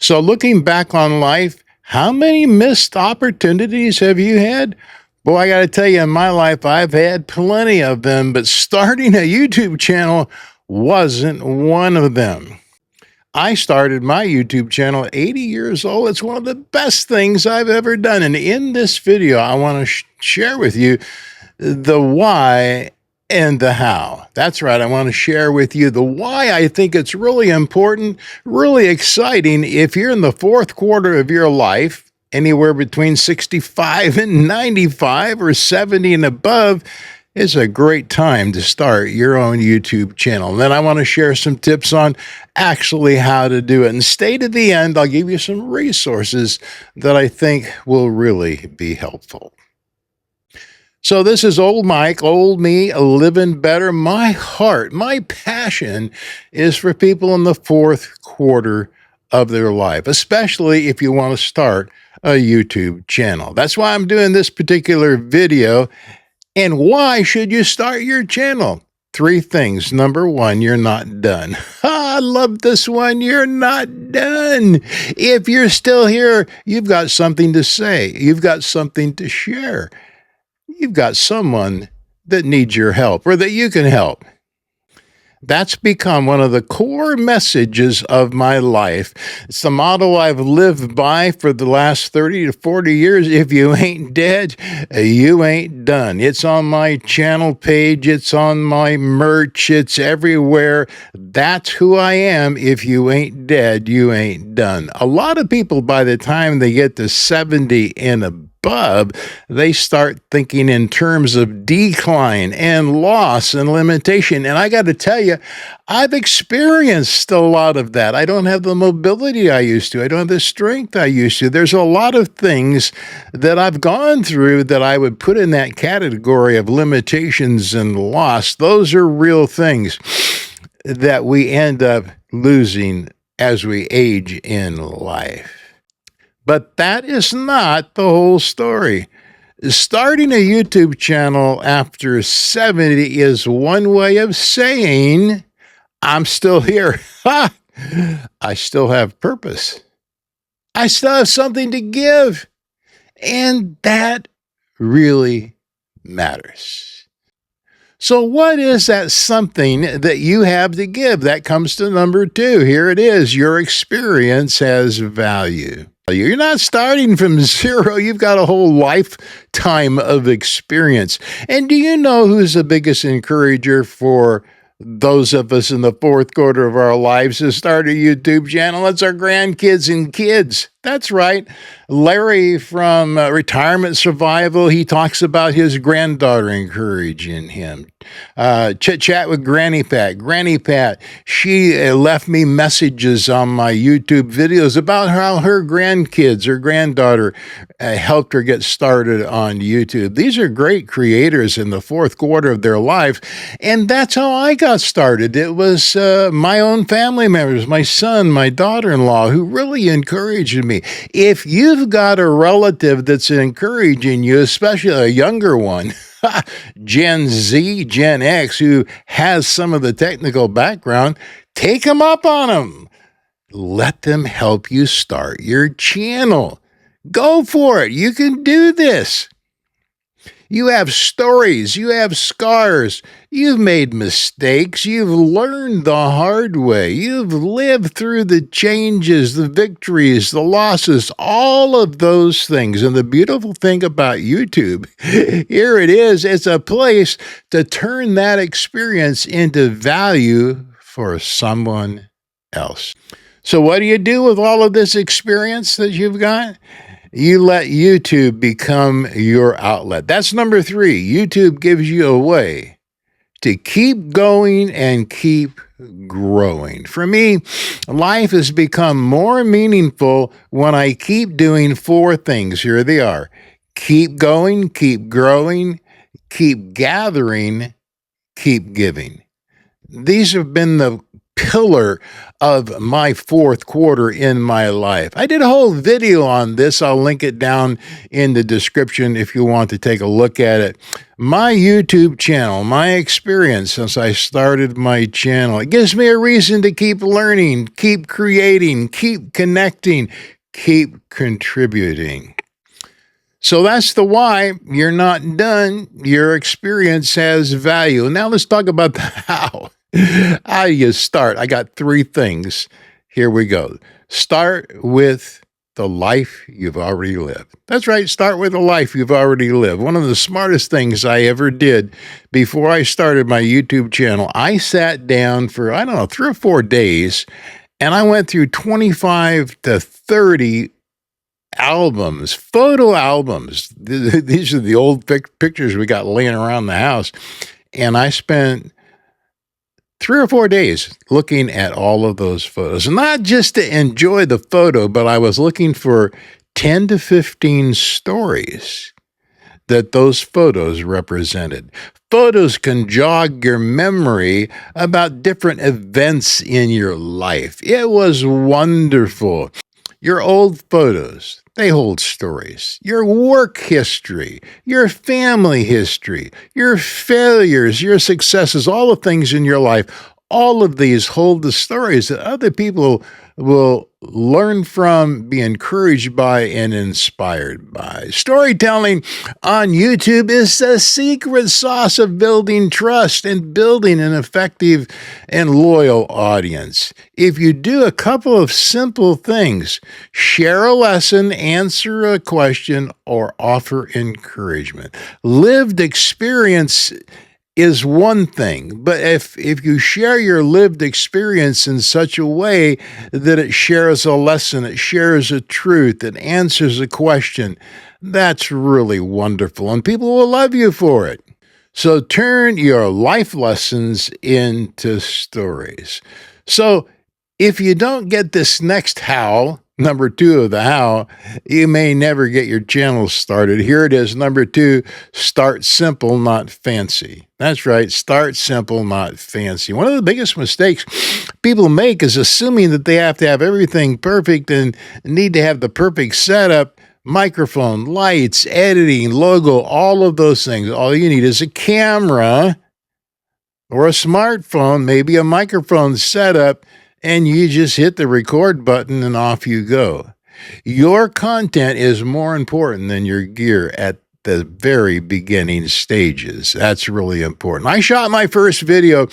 So, looking back on life, how many missed opportunities have you had? Boy, I got to tell you, in my life, I've had plenty of them, but starting a YouTube channel wasn't one of them. I started my YouTube channel at 80 years old. It's one of the best things I've ever done. And in this video, I want to share with you the why and the how. That's right. I want to share with you the why I think it's really important, really exciting. If you're in the fourth quarter of your life, anywhere between 65 and 95 or 70 and above, is a great time to start your own YouTube channel. And then I want to share some tips on actually how to do it. And stay to the end. I'll give you some resources that I think will really be helpful. So this is old Mike, old me, living better. My heart, my passion is for people in the fourth quarter of their life, especially if you want to start a YouTube channel. That's why I'm doing this particular video. And why should you start your channel? 3 things. Number 1, you're not done. I love this one. You're not done. If you're still here, you've got something to say. You've got something to share. You've got someone that needs your help or that you can help. That's become one of the core messages of my life. It's the motto I've lived by for the last 30 to 40 years. If you ain't dead, you ain't done. It's on my channel page. It's on my merch. It's everywhere. That's who I am. If you ain't dead, you ain't done. A lot of people, by the time they get to 70 and above, they start thinking in terms of decline and loss and limitation. And I got to tell you, I've experienced a lot of that. I don't have the mobility I used to. I don't have the strength I used to. There's a lot of things that I've gone through that I would put in that category of limitations and loss. Those are real things that we end up losing as we age in life. But that is not the whole story. Starting a YouTube channel after 70 is one way of saying, I'm still here. I still have purpose. I still have something to give. And that really matters. So what is that something that you have to give? That comes to number 2. Here it is. Your experience has value. You're not starting from zero. You've got a whole lifetime of experience. And do you know who's the biggest encourager for those of us in the fourth quarter of our lives to start a YouTube channel? It's our grandkids and kids. That's right. Larry from Retirement Survival, he talks about his granddaughter encouraging him. Chit chat with Granny Pat. Granny Pat, she left me messages on my YouTube videos about how her grandkids, her granddaughter, helped her get started on YouTube. These are great creators in the fourth quarter of their life, and that's how I got started. It was my own family members, my son, my daughter-in-law, who really encouraged me. If you've got a relative that's encouraging you, especially a younger one, Gen Z, Gen X, who has some of the technical background, take them up on them. Let them help you start your channel. Go for it. You can do this. You have stories, you have scars, you've made mistakes, you've learned the hard way, you've lived through the changes, the victories, the losses, all of those things. And the beautiful thing about YouTube, here it is, it's a place to turn that experience into value for someone else. So what do you do with all of this experience that you've got? You let YouTube become your outlet. That's number 3. YouTube gives you a way to keep going and keep growing. For me, life has become more meaningful when I keep doing 4 things. Here they are. Keep going, keep growing, keep gathering, keep giving. These have been the pillar of my fourth quarter in my life. I did a whole video on this. I'll link it down in the description if you want to take a look at it. My YouTube channel, my experience since I started my channel, it gives me a reason to keep learning, keep creating, keep connecting, keep contributing. So that's the why. You're not done. Your experience has value. Now let's talk about the how. How do you start? I got 3 things. Here we go. Start with the life you've already lived. That's right. Start with the life you've already lived. One of the smartest things I ever did before I started my YouTube channel, I sat down for, 3 or 4 days, and I went through 25 to 30 albums, photo albums. These are the old pictures we got laying around the house. And I spent 3 or 4 days looking at all of those photos, not just to enjoy the photo, but I was looking for 10 to 15 stories that those photos represented. Photos can jog your memory about different events in your life. It was wonderful. Your old photos, they hold stories. Your work history, your family history, your failures, your successes, all the things in your life, all of these hold the stories that other people will learn from, be encouraged by, and inspired by. Storytelling on YouTube is the secret sauce of building trust and building an effective and loyal audience. If you do a couple of simple things, share a lesson, answer a question, or offer encouragement. Lived experience is one thing, but if you share your lived experience in such a way that it shares a lesson, it shares a truth, it answers a question, that's really wonderful, and people will love you for it. So turn your life lessons into stories. So if you don't get this next how, number 2 of the how, you may never get your channel started. Here it is. Number 2, start simple, not fancy. That's right. Start simple, not fancy. One of the biggest mistakes people make is assuming that they have to have everything perfect and need to have the perfect setup, microphone, lights, editing, logo, all of those things. All you need is a camera or a smartphone, maybe a microphone setup, and you just hit the record button and off you go. Your content is more important than your gear at the very beginning stages. That's really important. I shot my first video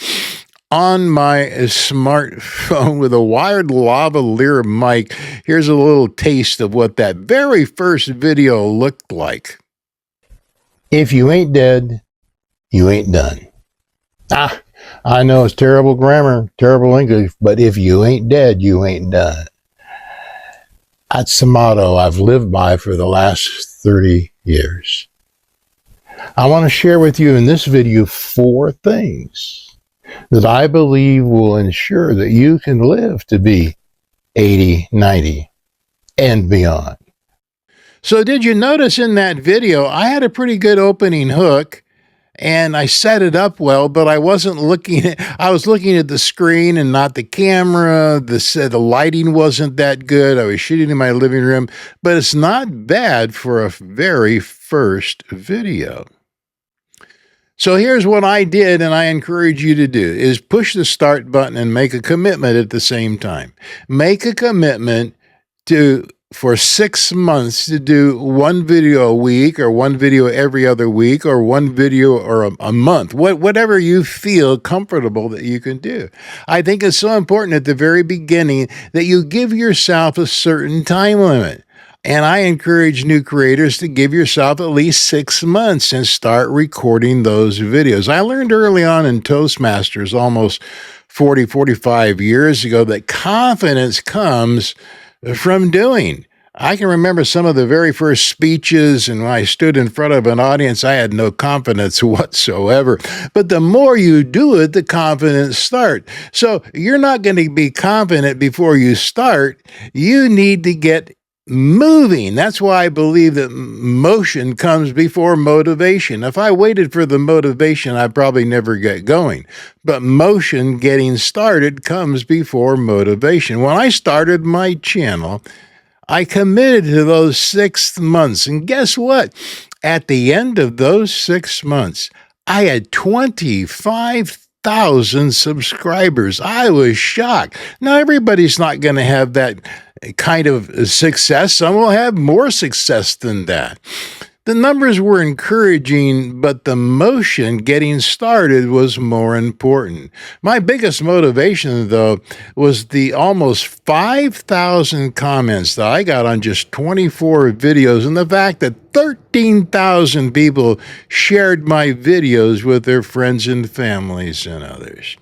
on my smartphone with a wired lavalier mic. Here's a little taste of what that very first video looked like. If you ain't dead, you ain't done. I know it's terrible grammar, terrible English, but if you ain't dead, you ain't done. That's the motto I've lived by for the last 30 years. I want to share with you in this video 4 things that I believe will ensure that you can live to be 80, 90, and beyond. So did you notice in that video, I had a pretty good opening hook, and I set it up well, but I wasn't looking at, I was looking at the screen and not the camera. The lighting wasn't that good. I was shooting in my living room, but it's not bad for a very first video. So here's what I did, and I encourage you to do, is push the start button and make a commitment at the same time. Make a commitment for 6 months to do 1 video a week, or 1 video every other week, or 1 video or a month, whatever you feel comfortable that you can do. I think it's so important at the very beginning that you give yourself a certain time limit. And I encourage new creators to give yourself at least 6 months and start recording those videos. I learned early on in Toastmasters almost 45 years ago that confidence comes from doing. I can remember some of the very first speeches, and when I stood in front of an audience, I had no confidence whatsoever. But the more you do it, the confidence starts. So you're not going to be confident before you start. You need to get moving. That's why I believe that motion comes before motivation. If I waited for the motivation, I'd probably never get going. But motion, getting started, comes before motivation. When I started my channel, I committed to those 6 months. And guess what? At the end of those 6 months, I had 25,000 subscribers. I was shocked. Now, everybody's not going to have that kind of success. Some will have more success than that. The numbers were encouraging, but the motion, getting started, was more important. My biggest motivation, though, was the almost 5,000 comments that I got on just 24 videos, and the fact that 13,000 people shared my videos with their friends and families and others.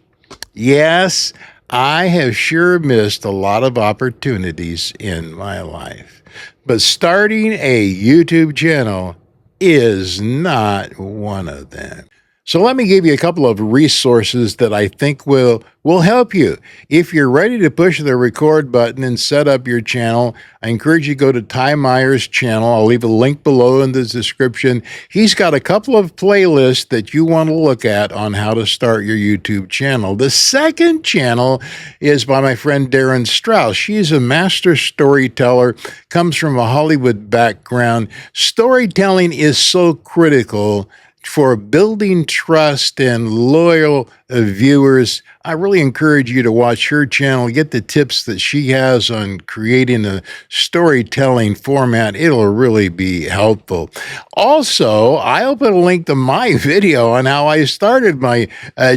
Yes, I have sure missed a lot of opportunities in my life, but starting a YouTube channel is not one of them. So let me give you a couple of resources that I think will help you. If you're ready to push the record button and set up your channel, I encourage you to go to Ty Meyer's channel. I'll leave a link below in the description. He's got a couple of playlists that you want to look at on how to start your YouTube channel. The second channel is by my friend Darren Strauss. She's a master storyteller, comes from a Hollywood background. Storytelling is so critical for building trust and loyal viewers. I really encourage you to watch her channel, get the tips that she has on creating a storytelling format. It'll really be helpful. Also, I'll put a link to my video on how I started my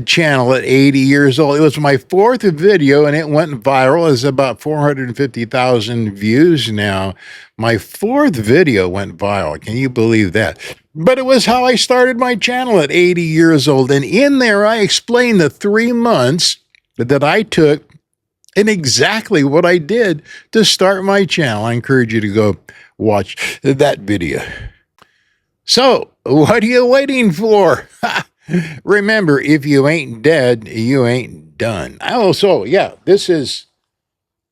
channel at 80 years old. It was my 4th video, and it went viral. It's about 450,000 views now. My 4th video went viral. Can you believe that? But it was how I started my channel at 80 years old. And in there, I explained the 3 months that I took and exactly what I did to start my channel. I encourage you to go watch that video. So, what are you waiting for? Remember, if you ain't dead, you ain't done. Also, yeah, this is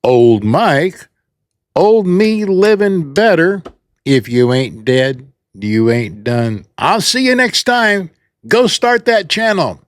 Old Mike. Old me living better. If you ain't dead, you ain't done. I'll see you next time. Go start that channel.